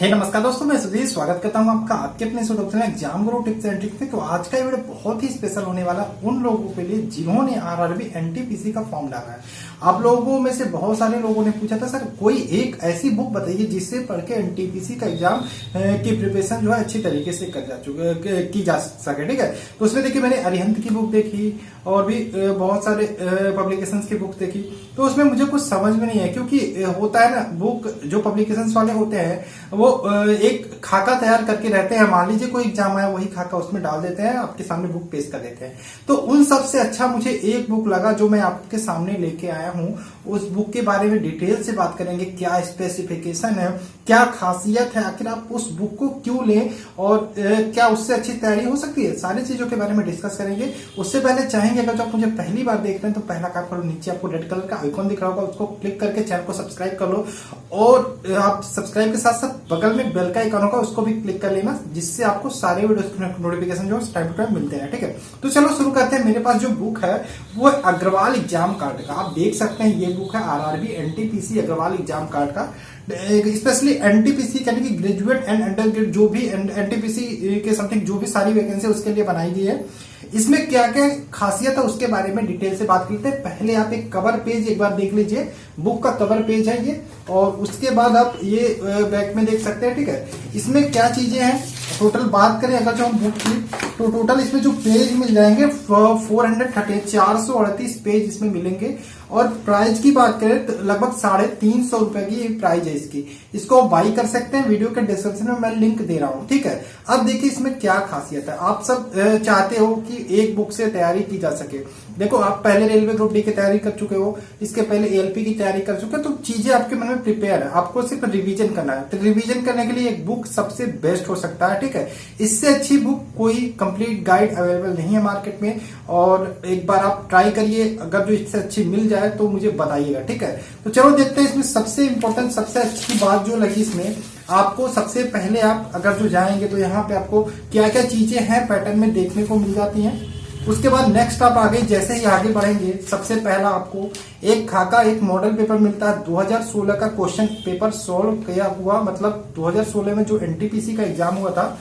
हे नमस्कार दोस्तों, मैं सुधीर स्वागत करता हूं आपका आपके अपने YouTube channel exam Guru tips and tricks में। तो आज का ये वीडियो बहुत ही स्पेशल होने वाला उन लोगों के लिए जिन्होंने आरआरबी एनटीपीसी का फॉर्म डाला है। आप लोगों में से बहुत सारे लोगों ने पूछा था सर कोई एक ऐसी बुक बताइए जिससे पढ़ के एनटीपीसी का एग्जाम की प्रिपरेशन जो है अच्छी तरीके से की जा सके। ठीक है, तो उसमें देखिए मैंने अरिहंत की बुक देखी और भी बहुत सारे पब्लिकेशंस की बुक देखी। तो उसमें मुझे कुछ समझ में नहीं है, क्योंकि होता है ना, बुक जो पब्लिकेशंस वाले होते हैं वो एक खाका तैयार करके रहते हैं। मान लीजिए कोई एग्जाम आया, वही खाका उसमें डाल देते हैं, आपके सामने बुक पेश कर देते हैं। तो उन सबसे अच्छा मुझे एक बुक लगा जो मैं आपके सामने लेके आया हूं। उस बुक के बारे में डिटेल से बात करेंगे, क्या स्पेसिफिकेशन है, क्या खासियत है, आखिर आप उस बुक को क्यों लें और क्या उससे अच्छी तैयारी हो सकती है, सारी चीजों के बारे में डिस्कस करेंगे। उससे पहले चाहेंगे अगर जो आप मुझे पहली बार देख रहे हैं तो पहला काम करो, नीचे आपको रेड कलर का आइकॉन दिख रहा होगा, उसको क्लिक करके चैनल को सब्सक्राइब कर लो और आप सब्सक्राइब के साथ साथ बगल में बेल का आइकॉन होगा, उसको भी क्लिक कर लेना, जिससे आपको सारे वीडियो नोटिफिकेशन जो टाइम टू टाइम मिलते हैं। ठीक है, तो चलो शुरू करते हैं। मेरे पास जो बुक है वो अग्रवाल एग्जाम कार्ड का, आप देख सकते हैं ये बुक है RRB NTPC Agarwal exam card का। स्पेशली एनटीपीसी यानी कि ग्रेजुएट एंड अंडर ग्रेजुएट जो भी एनटीपीसी के समथिंग जो भी सारी वैकेंसी उसके लिए बनाई गई है। इसमें क्या क्या खासियत है उसके बारे में डिटेल से बात करते हैं। पहले आप एक कवर पेज एक बार देख लीजिए, बुक का कवर पेज है ये, और उसके बाद आप ये बैक में देख सकते हैं। ठीक है, इसमें क्या चीजें हैं टोटल बात करें अगर जो हम बुक की, तो टोटल इसमें जो पेज मिल जाएंगे 438 पेज इसमें मिलेंगे। और प्राइस की बात करें तो लगभग 350 रुपए की प्राइस है इसकी। इसको आप बाई कर सकते हैं, वीडियो के डिस्क्रिप्शन में मैं लिंक दे रहा हूं। ठीक है, अब देखिए इसमें क्या खासियत है। आप सब चाहते हो कि एक बुक से तैयारी की जा सके। देखो, आप पहले रेलवे ग्रुप डी की तैयारी कर चुके हो, इसके पहले एएलपी की तैयारी कर चुके हो, तो चीजें आपके मन में प्रिपेयर है, आपको सिर्फ रिवीजन करना है। तो रिवीजन करने के लिए एक बुक सबसे बेस्ट हो सकता है। ठीक है, इससे अच्छी बुक कोई कंप्लीट गाइड अवेलेबल नहीं है मार्केट में, और एक बार आप ट्राई करिए, अगर जो इससे अच्छी मिल जाए तो मुझे बताइएगा। ठीक है, तो चलो देखते हैं इसमें सबसे इंपॉर्टेंट सबसे अच्छी बात जो लगी इसमें आपको। सबसे पहले आप अगर जो जाएंगे तो यहाँ पे आपको क्या क्या चीजें हैं पैटर्न में देखने को मिल जाती हैं। उसके बाद नेक्स्ट आप आगे जैसे ही आगे बढ़ेंगे, सबसे पहला आपको एक खाका एक मॉडल पेपर मिलता है 2016 का क्वेश्चन पेपर सॉल्व किया हुआ, मतलब 2016 में जो एनटीपीसी का एग्जाम हुआ था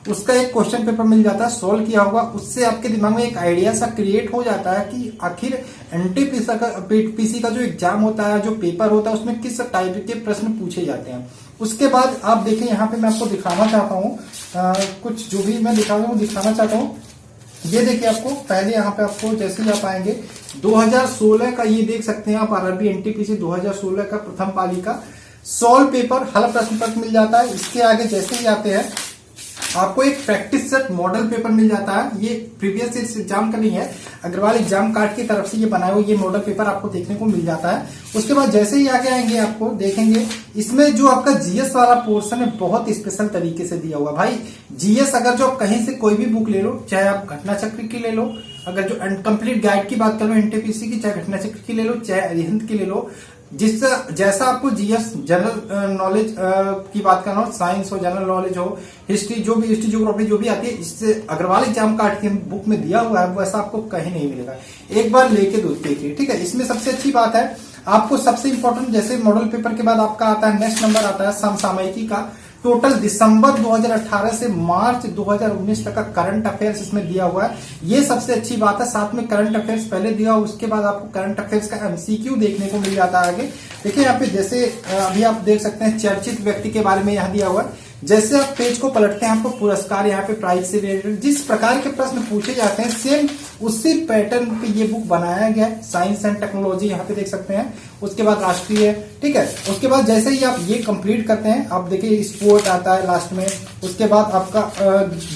उसका एक क्वेश्चन पेपर मिल जाता है सॉल्व किया होगा। उससे आपके दिमाग में एक आइडिया सा क्रिएट हो जाता है कि आखिर एनटीपीसी का जो एग्जाम होता है, जो पेपर होता है, उसमें किस टाइप के प्रश्न पूछे जाते हैं। उसके बाद आप देखें यहाँ पे मैं आपको दिखाना चाहता हूँ कुछ जो भी मैं दिखाना चाहता हूँ। ये देखिए, आपको पहले यहाँ पे आपको जैसे ही आप आएंगे 2016 का ये देख सकते हैं आप, आरआरबी एनटीपीसी 2016 का प्रथम पाली का सॉल्व पेपर हल प्रश्न पत्र मिल जाता है। इसके आगे जैसे ही आते हैं आपको एक प्रैक्टिस सेट मॉडल पेपर मिल जाता है। ये प्रीवियस एग्जाम का नहीं है, अग्रवाल एग्जाम कार्ड की तरफ से ये बनाया हुआ ये मॉडल पेपर आपको देखने को मिल जाता है। उसके बाद जैसे ही आगे आएंगे आपको देखेंगे इसमें जो आपका जीएस वाला पोर्शन है बहुत स्पेशल तरीके से दिया हुआ। भाई जीएस अगर जो आप कहीं से कोई भी बुक ले लो, चाहे आप घटना चक्र की ले लो, अगर जो कंप्लीट गाइड की बात कर लो एनटीपीसी की, चाहे घटना चक्र की ले लो, चाहे अरिहंत की ले लो, जिससे जैसा आपको जीएस जनरल नॉलेज की बात करना हो, साइंस हो, जनरल नॉलेज हो, हिस्ट्री जो भी, हिस्ट्री ज्योग्राफी जो भी आती है, इससे अग्रवाल एग्जाम कार्ड की बुक में दिया हुआ है वैसा आपको कहीं नहीं मिलेगा। एक बार लेके देखिए। ठीक है, इसमें सबसे अच्छी बात है आपको सबसे इंपॉर्टेंट, जैसे मॉडल पेपर के बाद आपका आता है नेक्स्ट नंबर आता है समसामयिकी का। टोटल दिसंबर 2018 से मार्च 2019 तक का करंट अफेयर्स इसमें दिया हुआ है। ये सबसे अच्छी बात है। साथ में करंट अफेयर्स पहले दिया हुआ, उसके बाद आपको करंट अफेयर्स का एमसीक्यू देखने को मिल जाता है आगे। देखिए यहाँ पे जैसे अभी आप देख सकते हैं चर्चित व्यक्ति के बारे में यहाँ दिया हुआ है। जैसे आप पेज को पलटते हैं आपको पुरस्कार यहाँ पे प्राइज से रिलेटेड जिस प्रकार के प्रश्न पूछे जाते हैं सेम उसी पैटर्न पे ये बुक बनाया गया है। साइंस एंड टेक्नोलॉजी यहाँ पे देख सकते हैं, उसके बाद राष्ट्रीय। ठीक है, उसके बाद जैसे ही आप ये कंप्लीट करते हैं आप देखिए स्पोर्ट आता है लास्ट में, उसके बाद आपका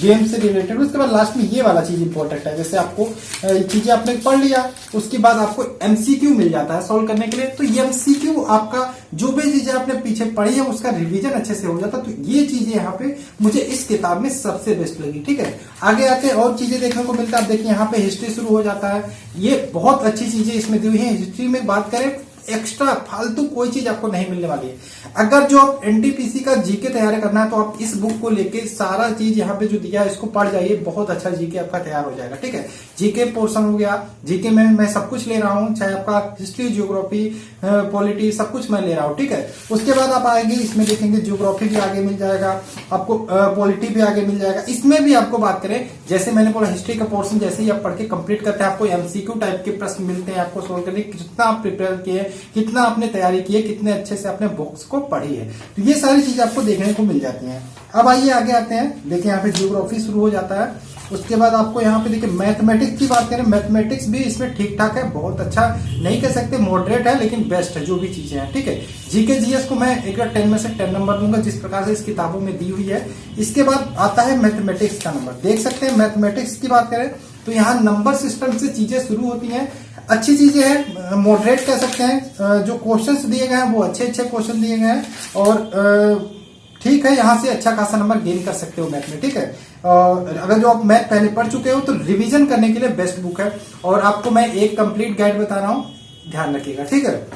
गेम से रिलेटेड, उसके बाद लास्ट में ये वाला चीज इंपॉर्टेंट है। जैसे आपको चीजें आपने पढ़ लिया, उसके बाद आपको एमसीक्यू मिल जाता है सॉल्व करने के लिए। तो ये एमसीक्यू आपका जो भी चीजें आपने पीछे पढ़ी है उसका रिवीजन अच्छे से हो जाता है। तो ये चीजें यहाँ पे मुझे इस किताब में सबसे बेस्ट लगी। ठीक है, आगे आके और चीजें देखने को मिलता है। आप देखिए यहाँ पे हिस्ट्री शुरू हो जाता है, ये बहुत अच्छी चीजें इसमें दी हुई है। हिस्ट्री में बात करें एक्स्ट्रा फालतू कोई चीज आपको नहीं मिलने वाली है। अगर जो आप एनटीपीसी का जीके तैयार करना है तो आप इस बुक को लेके सारा चीज यहाँ पे जो दिया है इसको पढ़ जाइए, बहुत अच्छा जीके आपका तैयार हो जाएगा। ठीक है, जीके पोर्शन हो गया, जीके में मैं सब कुछ ले रहा हूँ, चाहे आपका हिस्ट्री, ज्योग्राफी, पॉलिटी, सब कुछ मैं ले रहा हूँ। ठीक है, उसके बाद आप आएंगे इसमें देखेंगे ज्योग्राफी भी आगे मिल जाएगा आपको, पॉलिटी भी आगे मिल जाएगा। इसमें भी आपको बात करें, जैसे मैंने बोला हिस्ट्री का पोर्शन जैसे ही आप पढ़ के कंप्लीट करते हैं आपको एमसीक्यू टाइप के प्रश्न मिलते हैं आपको सोल्व करने, कितना आप प्रिपेयर किए, कितना आपने तैयारी की है, कितने अच्छे से आपने बुक्स को पढ़ी है, तो ये सारी चीज आपको देखने को मिल जाती हैं। अब आइए आगे आते हैं, देखिए यहाँ पे ज्योग्राफी शुरू हो जाता है। उसके बाद आपको यहाँ पे देखिए मैथमेटिक्स की बात करें, मैथमेटिक्स भी इसमें ठीक ठाक है, बहुत अच्छा नहीं कह सकते मॉडरेट है, लेकिन बेस्ट है जो भी चीजें हैं। ठीक है, जीके जीएस को मैं एक 10 में से 10 नंबर दूंगा जिस प्रकार से इस किताबों में दी हुई है। इसके बाद आता है मैथमेटिक्स का नंबर, देख सकते हैं मैथमेटिक्स की बात करें तो यहाँ नंबर सिस्टम से चीजें शुरू होती हैं, अच्छी चीजें हैं, मॉडरेट कह सकते हैं। जो क्वेश्चंस दिए गए हैं वो अच्छे क्वेश्चन दिए गए हैं और ठीक है, यहाँ से अच्छा खासा नंबर गेन कर सकते हो मैथ में। ठीक है, अगर जो आप मैथ पहले पढ़ चुके हो तो रिवीजन करने के लिए बेस्ट बुक है। और आपको मैं एक कंप्लीट गाइड बता रहा हूँ, ध्यान रखिएगा। ठीक है,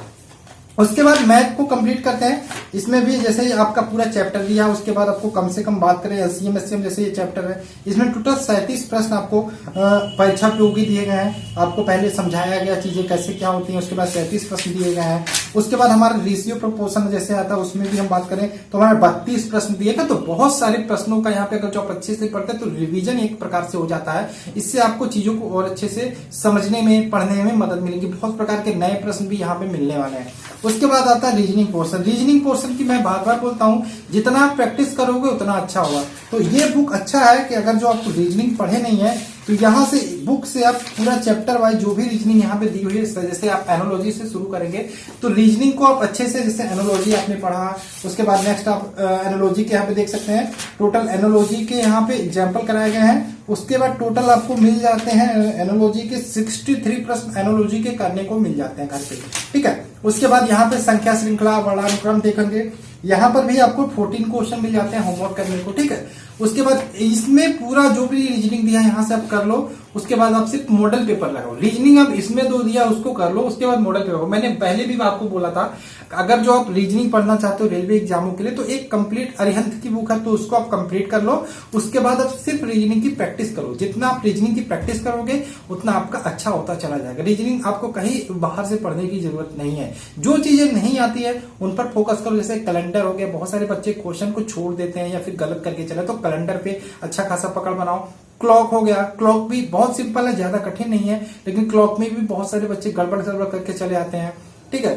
उसके बाद मैथ को कंप्लीट करते हैं। इसमें भी जैसे ही आपका पूरा चैप्टर दिया, उसके बाद आपको कम से कम बात करें एलसीएम एससीएम जैसे ये चैप्टर है, इसमें टोटल 37 प्रश्न आपको परीक्षा उपयोगी दिए गए हैं। आपको पहले समझाया गया चीजें कैसे क्या होती हैं, उसके बाद 37 प्रश्न दिए गए हैं। उसके बाद हमारा रेशियो प्रोपोर्शन जैसे आता है उसमें भी हम बात करें तो हमारे 32 प्रश्न दिए गए। तो बहुत सारे प्रश्नों का यहाँ पे अगर जो आप अच्छे से पढ़ते हैं तो रिविजन एक प्रकार से हो जाता है। इससे आपको चीजों को और अच्छे से समझने में, पढ़ने में मदद मिलेगी। बहुत प्रकार के नए प्रश्न भी यहाँ पे मिलने वाले हैं। उसके बाद आता है रीजनिंग पोर्शन। रीजनिंग पोर्शन की मैं बार बार बोलता हूँ, जितना आप प्रैक्टिस करोगे उतना अच्छा होगा। तो ये बुक अच्छा है कि अगर जो आपको रीजनिंग पढ़े नहीं है तो यहाँ से बुक से आप पूरा चैप्टर वाइज जो भी रीजनिंग यहाँ पे दी हुई है, जैसे आप एनोलॉजी से शुरू करेंगे तो रीजनिंग को आप अच्छे से, जैसे एनोलॉजी आपने पढ़ा, उसके बाद नेक्स्ट आप एनोलॉजी के यहाँ पे देख सकते हैं, टोटल एनोलॉजी के यहाँ पे एग्जाम्पल कराए गए हैं। उसके बाद टोटल आपको मिल जाते हैं एनोलॉजी के 63 प्रश्न एनोलॉजी के करने को मिल जाते हैं घर पे। ठीक है, उसके बाद यहाँ पे संख्या श्रृंखला वर्णानुक्रम देखेंगे, यहाँ पर भी आपको 14 क्वेश्चन मिल जाते हैं होमवर्क करने को। ठीक है, उसके बाद इसमें पूरा जो भी रीजनिंग दिया है यहाँ से आप कर लो। उसके बाद आप सिर्फ मॉडल पेपर लगाओ। रीजनिंग अब इसमें दो दिया उसको कर लो, उसके बाद मॉडल पेपर। मैंने पहले भी आपको बोला था अगर जो आप रीजनिंग पढ़ना चाहते हो रेलवे एग्जामों के लिए तो एक कंप्लीट अरिहंत की बुक है तो उसको आप कंप्लीट कर लो। उसके बाद आप सिर्फ रीजनिंग की प्रैक्टिस करो। जितना आप रीजनिंग की प्रैक्टिस करोगे उतना आपका अच्छा होता चला जाएगा। रीजनिंग आपको कहीं बाहर से पढ़ने की जरूरत नहीं है। जो चीजें नहीं आती है उन पर फोकस करो। जैसे कैलेंडर हो गया, बहुत सारे बच्चे क्वेश्चन को छोड़ देते हैं या फिर गलत करके चले, तो कैलेंडर पे अच्छा खासा पकड़ बनाओ। क्लॉक हो गया, क्लॉक भी बहुत सिंपल है, ज्यादा कठिन नहीं है, लेकिन क्लॉक में भी बहुत सारे बच्चे गड़बड़ करके चले आते हैं। ठीक है,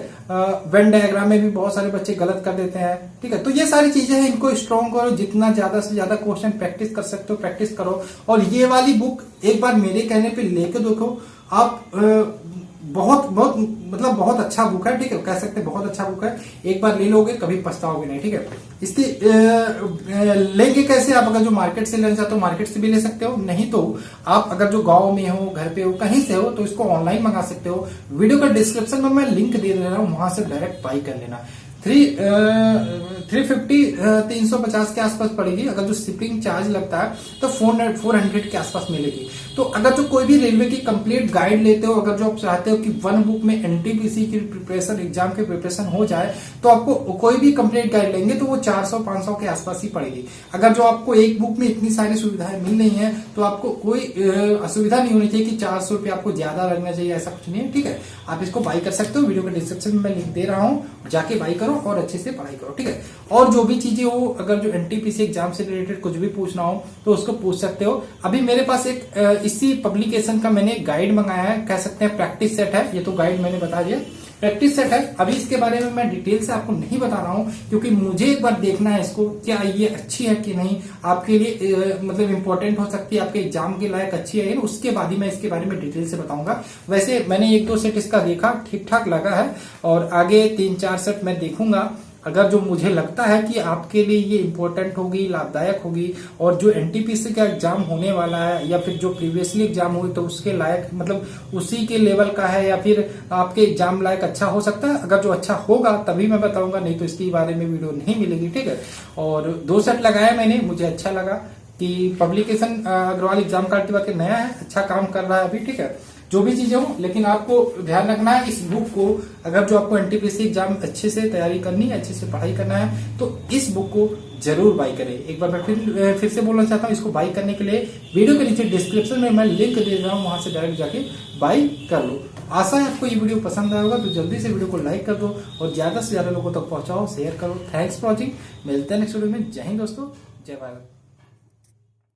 वेन डायग्राम में भी बहुत सारे बच्चे गलत कर देते हैं। ठीक है, तो ये सारी चीजें हैं, इनको स्ट्रॉन्ग करो। जितना ज्यादा से ज्यादा क्वेश्चन प्रैक्टिस कर सकते हो प्रैक्टिस करो। और ये वाली बुक एक बार मेरे कहने पे लेके देखो आप, बहुत बहुत मतलब बहुत अच्छा बुक है। ठीक है, कह सकते हैं बहुत अच्छा बुक है। एक बार ले लोगे कभी पछताओगे नहीं। ठीक है, इसकी लेंगे कैसे? आप अगर जो मार्केट से लेना चाहते हो मार्केट से भी ले सकते हो, नहीं तो आप अगर जो गांव में हो, घर पे हो, कहीं से हो तो इसको ऑनलाइन मंगा सकते हो। वीडियो का डिस्क्रिप्शन में मैं लिंक दे रहा हूँ, वहां से डायरेक्ट बाई कर लेना। 350 के आसपास पड़ेगी। अगर जो शिपिंग चार्ज लगता है तो 400 के आसपास मिलेगी। तो अगर जो कोई भी रेलवे की कंप्लीट गाइड लेते हो, अगर जो आप चाहते हो कि वन बुक में एनटीपीसी की प्रिपरेशन, एग्जाम की प्रिपरेशन हो जाए, तो आपको कोई भी कंप्लीट गाइड लेंगे तो वो 400-500 के आसपास ही पड़ेगी। अगर जो आपको एक बुक में इतनी सारी सुविधाएं मिल रही है तो आपको कोई असुविधा नहीं होनी चाहिए कि 400 रुपये आपको ज्यादा लगना चाहिए, ऐसा कुछ नहीं है। ठीक है, आप इसको बाई कर सकते हो। वीडियो के डिस्क्रिप्शन में मैं लिंक दे रहा हूँ, जाके बाई करो और अच्छे से पढ़ाई करो। ठीक है, और जो भी चीजें हो, अगर जो एनटीपीसी एग्जाम से रिलेटेड कुछ भी पूछना हो तो उसको पूछ सकते हो। अभी मेरे पास एक इसी पब्लिकेशन का मैंने गाइड मंगाया है, कह सकते हैं प्रैक्टिस सेट है। ये तो गाइड मैंने बता दिया, प्रैक्टिस सेट है। अभी इसके बारे में मैं डिटेल से आपको नहीं बता रहा हूं क्योंकि मुझे एक बार देखना है इसको, क्या ये अच्छी है कि नहीं, आपके लिए मतलब इंपॉर्टेंट हो सकती है, आपके एग्जाम के लायक अच्छी है। उसके बाद ही मैं इसके बारे में डिटेल से बताऊंगा। वैसे मैंने 1-2 सेट इसका देखा, ठीक ठाक लगा है और आगे 3-4 सेट मैं देखूंगा। अगर जो मुझे लगता है कि आपके लिए ये इंपॉर्टेंट होगी, लाभदायक होगी और जो एनटीपीसी का एग्जाम होने वाला है या फिर जो प्रीवियसली एग्जाम हुई तो उसके लायक मतलब उसी के लेवल का है या फिर आपके एग्जाम लायक अच्छा हो सकता है। अगर जो अच्छा होगा तभी मैं बताऊंगा, नहीं तो इसके बारे में वीडियो नहीं मिलेगी। ठीक है, और 2 सेट लगाया मैंने, मुझे अच्छा लगा कि पब्लिकेशन अग्रवाल एग्जाम कार्ड की बात नया है, अच्छा काम कर रहा है अभी। ठीक है, जो भी चीजें हो, लेकिन आपको ध्यान रखना है इस बुक को, अगर जो आपको एनटीपीसी एग्जाम अच्छे से तैयारी करनी है, अच्छे से पढ़ाई करना है, तो इस बुक को जरूर बाई करें। एक बार मैं फिर से बोलना चाहता हूँ, इसको बाई करने के लिए वीडियो के नीचे डिस्क्रिप्शन में मैं लिंक दे रहा हूँ, वहां से डायरेक्ट जाके बाई कर लो। आशा है आपको ये वीडियो पसंद आया होगा, तो जल्दी से वीडियो को लाइक कर दो और ज्यादा से ज्यादा लोगों तक पहुंचाओ, शेयर करो। थैंक्स फॉर वॉचिंग, मिलते हैं नेक्स्ट वीडियो में। जय हिंद दोस्तों, जय भारत।